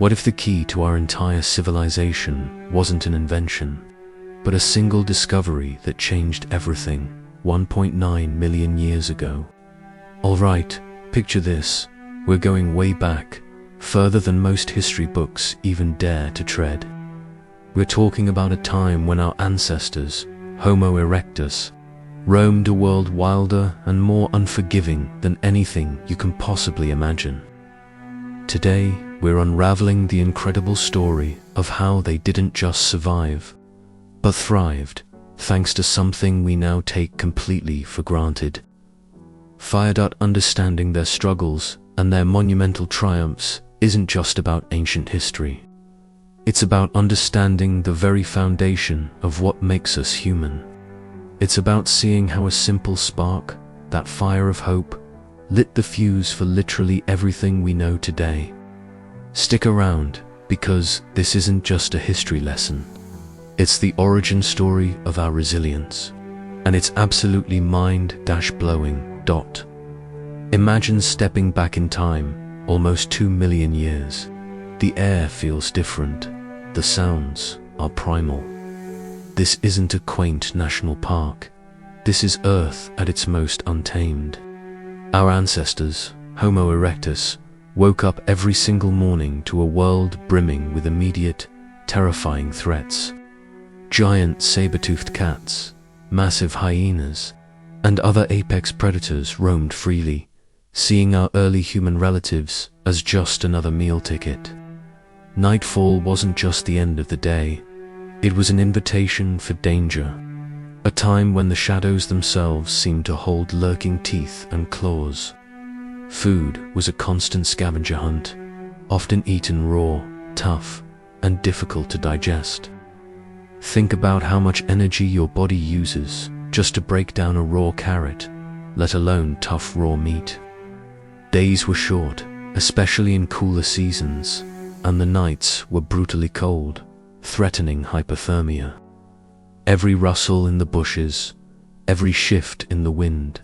What if the key to our entire civilization wasn't an invention, but a single discovery that changed everything 1.9 million years ago? Alright, picture this. We're going way back, further than most history books even dare to tread. We're talking about a time when our ancestors, Homo Erectus, roamed a world wilder and more unforgiving than anything you can possibly imagine. Today, we're unraveling the incredible story of how they didn't just survive, but thrived, thanks to something we now take completely for granted. Understanding their struggles and their monumental triumphs isn't just about ancient history. It's about understanding the very foundation of what makes us human. It's about seeing how a simple spark, that fire of hope, lit the fuse for literally everything we know today. Stick around, because this isn't just a history lesson. It's the origin story of our resilience, and it's absolutely mind-blowing. Imagine stepping back in time, almost 2 million years. The air feels different. The sounds are primal. This isn't a quaint national park. This is Earth at its most untamed. Our ancestors, Homo erectus, woke up every single morning to a world brimming with immediate, terrifying threats. Giant saber-toothed cats, massive hyenas, and other apex predators roamed freely, seeing our early human relatives as just another meal ticket. Nightfall wasn't just the end of the day, it was an invitation for danger, a time when the shadows themselves seemed to hold lurking teeth and claws. Food was a constant scavenger hunt, often eaten raw, tough, and difficult to digest. Think about how much energy your body uses just to break down a raw carrot, let alone tough raw meat. Days were short, especially in cooler seasons, and the nights were brutally cold, threatening hypothermia. Every rustle in the bushes, every shift in the wind,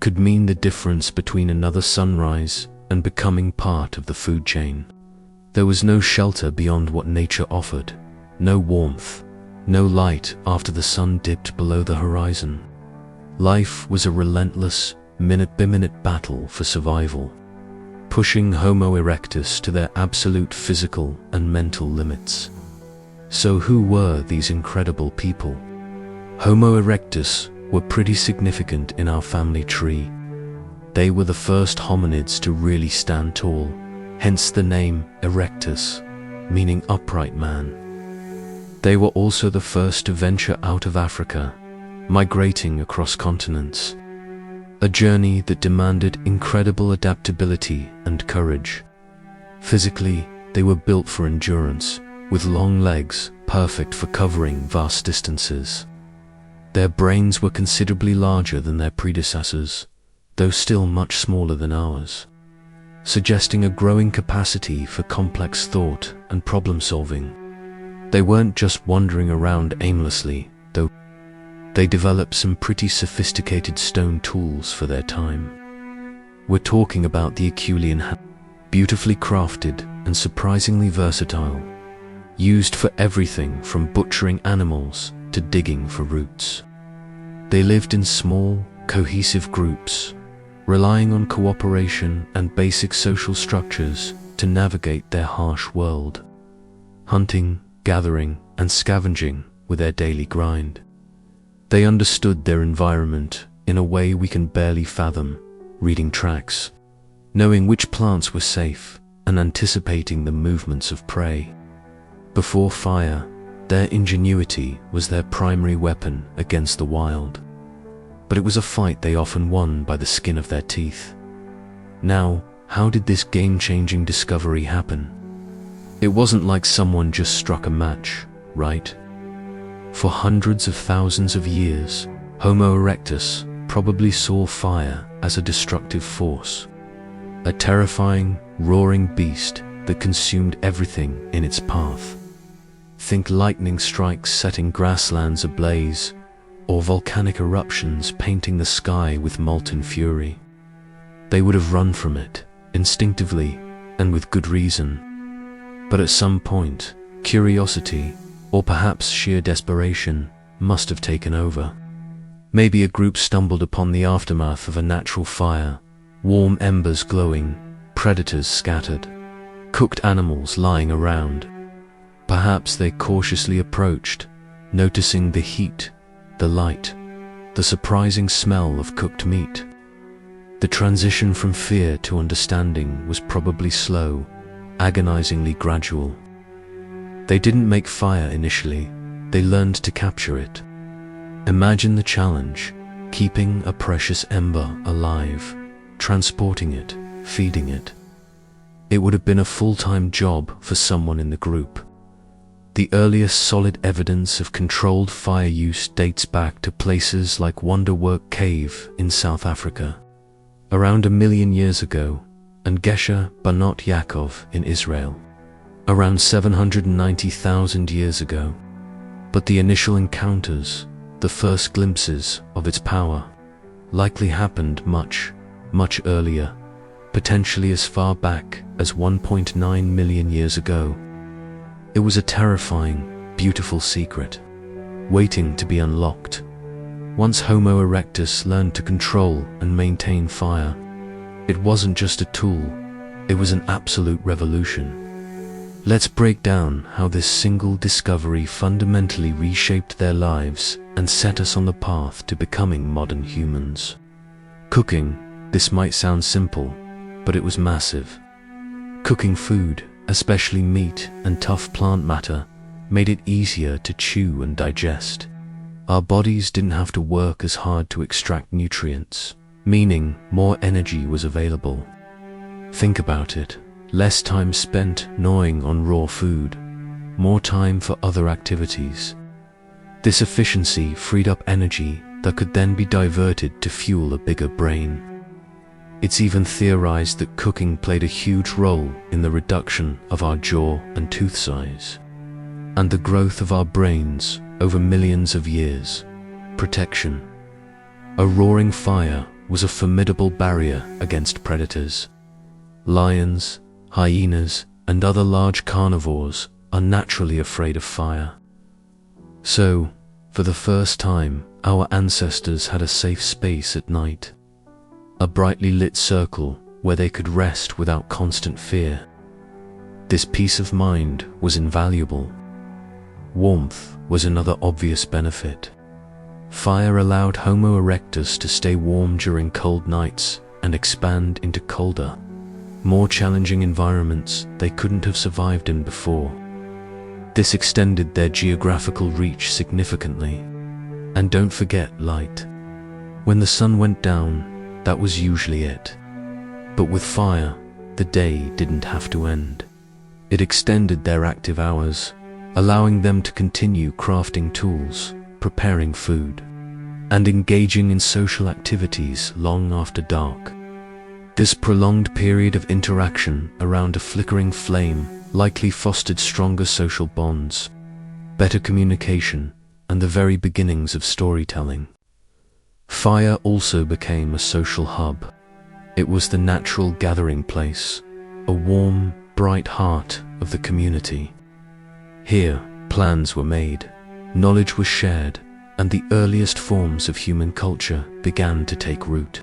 could mean the difference between another sunrise and becoming part of the food chain. There was no shelter beyond what nature offered, no warmth, no light after the sun dipped below the horizon. Life was a relentless, minute-by-minute battle for survival, pushing Homo erectus to their absolute physical and mental limits. So who were these incredible people? Homo erectus were pretty significant in our family tree. They were the first hominids to really stand tall, hence the name Erectus, meaning upright man. They were also the first to venture out of Africa, migrating across continents, a journey that demanded incredible adaptability and courage. Physically, they were built for endurance, with long legs perfect for covering vast distances. Their brains were considerably larger than their predecessors, though still much smaller than ours, suggesting a growing capacity for complex thought and problem-solving. They weren't just wandering around aimlessly, though. They developed some pretty sophisticated stone tools for their time. We're talking about the Herculean hand, beautifully crafted and surprisingly versatile, used for everything from butchering animals to digging for roots. They lived in small, cohesive groups, relying on cooperation and basic social structures to navigate their harsh world. Hunting, gathering, and scavenging were their daily grind. They understood their environment in a way we can barely fathom, reading tracks, knowing which plants were safe, and anticipating the movements of prey. Before fire, their ingenuity was their primary weapon against the wild. But it was a fight they often won by the skin of their teeth. Now, how did this game-changing discovery happen? It wasn't like someone just struck a match, right? For hundreds of thousands of years, Homo erectus probably saw fire as a destructive force, a terrifying, roaring beast that consumed everything in its path. Think lightning strikes setting grasslands ablaze, or volcanic eruptions painting the sky with molten fury. They would have run from it, instinctively, and with good reason. But at some point, curiosity, or perhaps sheer desperation, must have taken over. Maybe a group stumbled upon the aftermath of a natural fire, warm embers glowing, predators scattered, cooked animals lying around. Perhaps they cautiously approached, noticing the heat, the light, the surprising smell of cooked meat. The transition from fear to understanding was probably slow, agonizingly gradual. They didn't make fire initially, they learned to capture it. Imagine the challenge, keeping a precious ember alive, transporting it, feeding it. It would have been a full-time job for someone in the group. The earliest solid evidence of controlled fire use dates back to places like Wonderwork Cave in South Africa, around 1 million years ago, and Gesher Banot Yaakov in Israel, around 790,000 years ago. But the initial encounters, the first glimpses of its power, likely happened much, much earlier, potentially as far back as 1.9 million years ago. It was a terrifying, beautiful secret, waiting to be unlocked. Once Homo erectus learned to control and maintain fire, it wasn't just a tool, it was an absolute revolution. Let's break down how this single discovery fundamentally reshaped their lives and set us on the path to becoming modern humans. Cooking, this might sound simple, but it was massive. Cooking food, especially meat and tough plant matter, made it easier to chew and digest. Our bodies didn't have to work as hard to extract nutrients, meaning more energy was available. Think about it, less time spent gnawing on raw food, more time for other activities. This efficiency freed up energy that could then be diverted to fuel a bigger brain. It's even theorized that cooking played a huge role in the reduction of our jaw and tooth size, and the growth of our brains over millions of years. Protection. A roaring fire was a formidable barrier against predators. Lions, hyenas, and other large carnivores are naturally afraid of fire. So, for the first time, our ancestors had a safe space at night. A brightly lit circle where they could rest without constant fear. This peace of mind was invaluable. Warmth was another obvious benefit. Fire allowed Homo erectus to stay warm during cold nights and expand into colder, more challenging environments they couldn't have survived in before. This extended their geographical reach significantly. And don't forget light. When the sun went down, that was usually it. But with fire, the day didn't have to end. It extended their active hours, allowing them to continue crafting tools, preparing food, and engaging in social activities long after dark. This prolonged period of interaction around a flickering flame likely fostered stronger social bonds, better communication, and the very beginnings of storytelling. Fire also became a social hub. It was the natural gathering place, a warm, bright heart of the community. Here, plans were made, knowledge was shared, and the earliest forms of human culture began to take root.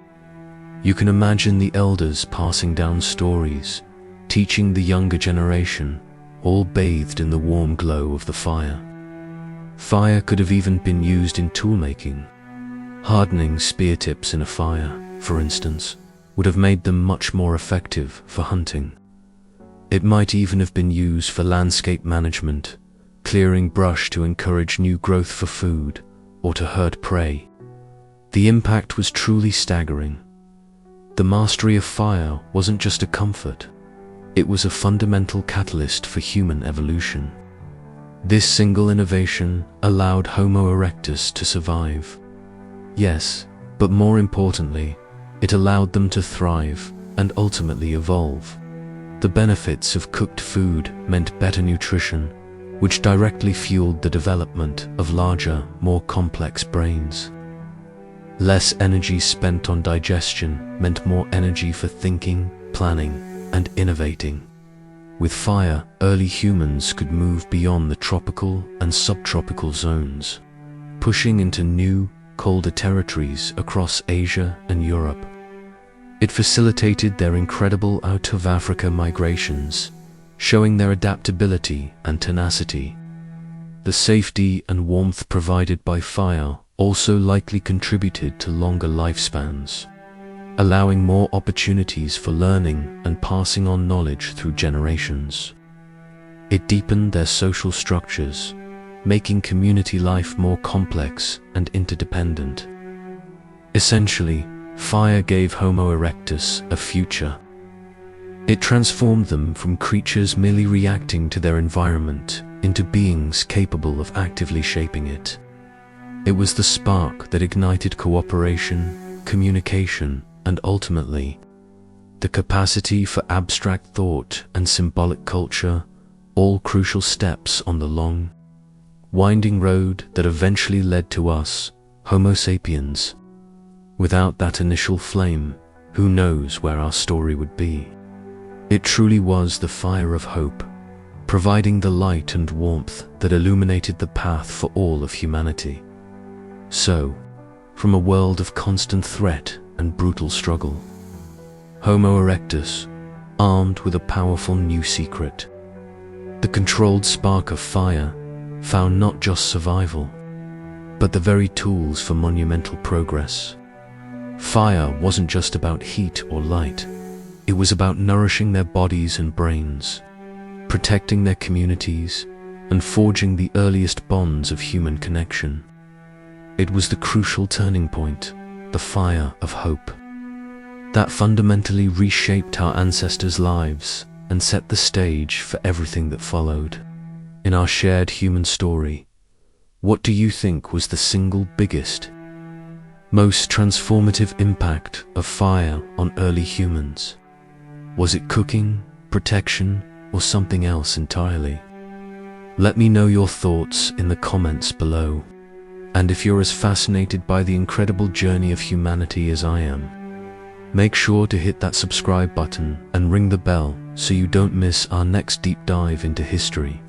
You can imagine the elders passing down stories, teaching the younger generation, all bathed in the warm glow of the fire. Fire could have even been used in toolmaking. Hardening spear tips in a fire, for instance, would have made them much more effective for hunting. It might even have been used for landscape management, clearing brush to encourage new growth for food, or to herd prey. The impact was truly staggering. The mastery of fire wasn't just a comfort, it was a fundamental catalyst for human evolution. This single innovation allowed Homo erectus to survive. Yes, but more importantly, it allowed them to thrive and ultimately evolve. The benefits of cooked food meant better nutrition, which directly fueled the development of larger, more complex brains. Less energy spent on digestion meant more energy for thinking, planning, and innovating. With fire, early humans could move beyond the tropical and subtropical zones, pushing into new, colder territories across Asia and Europe. It facilitated their incredible out-of-Africa migrations, showing their adaptability and tenacity. The safety and warmth provided by fire also likely contributed to longer lifespans, allowing more opportunities for learning and passing on knowledge through generations. It deepened their social structures, making community life more complex and interdependent. Essentially, fire gave Homo erectus a future. It transformed them from creatures merely reacting to their environment into beings capable of actively shaping it. It was the spark that ignited cooperation, communication, and ultimately, the capacity for abstract thought and symbolic culture, all crucial steps on the long, winding road that eventually led to us, Homo sapiens. Without that initial flame, who knows where our story would be? It truly was the fire of hope, providing the light and warmth that illuminated the path for all of humanity. So, from a world of constant threat and brutal struggle, Homo erectus, armed with a powerful new secret, the controlled spark of fire, found not just survival, but the very tools for monumental progress. Fire wasn't just about heat or light. It was about nourishing their bodies and brains, protecting their communities, and forging the earliest bonds of human connection. It was the crucial turning point, the fire of hope, that fundamentally reshaped our ancestors' lives and set the stage for everything that followed. In our shared human story, what do you think was the single biggest, most transformative impact of fire on early humans? Was it cooking, protection, or something else entirely? Let me know your thoughts in the comments below. And if you're as fascinated by the incredible journey of humanity as I am, make sure to hit that subscribe button and ring the bell so you don't miss our next deep dive into history.